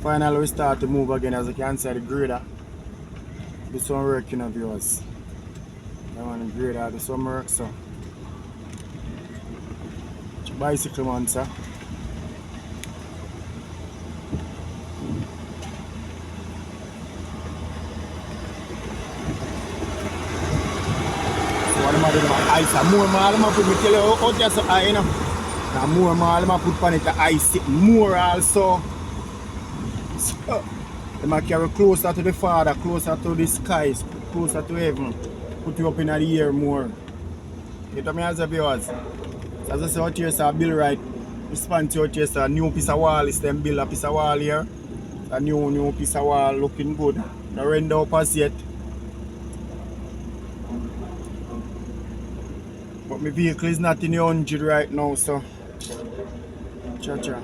Finally we start to move again, as you can see the grader. Do some work, you know, viewers. I want to grader, do some work, so. Bicycle man, sir. So what am I doing? Ice and more man, I'm put me tell you out there so high, you know. And more man, I'm put on it the ice more also. So I'm carry closer to the Father, closer to the skies, closer to heaven. Put you up in the air more. You know me as a viewers. So as I say out here, so I build right. Respond to out here, so a new piece of wall is them build a piece of wall here. A new piece of wall looking good. No render up as yet. But my vehicle is not in the 100 right now, so cha-cha.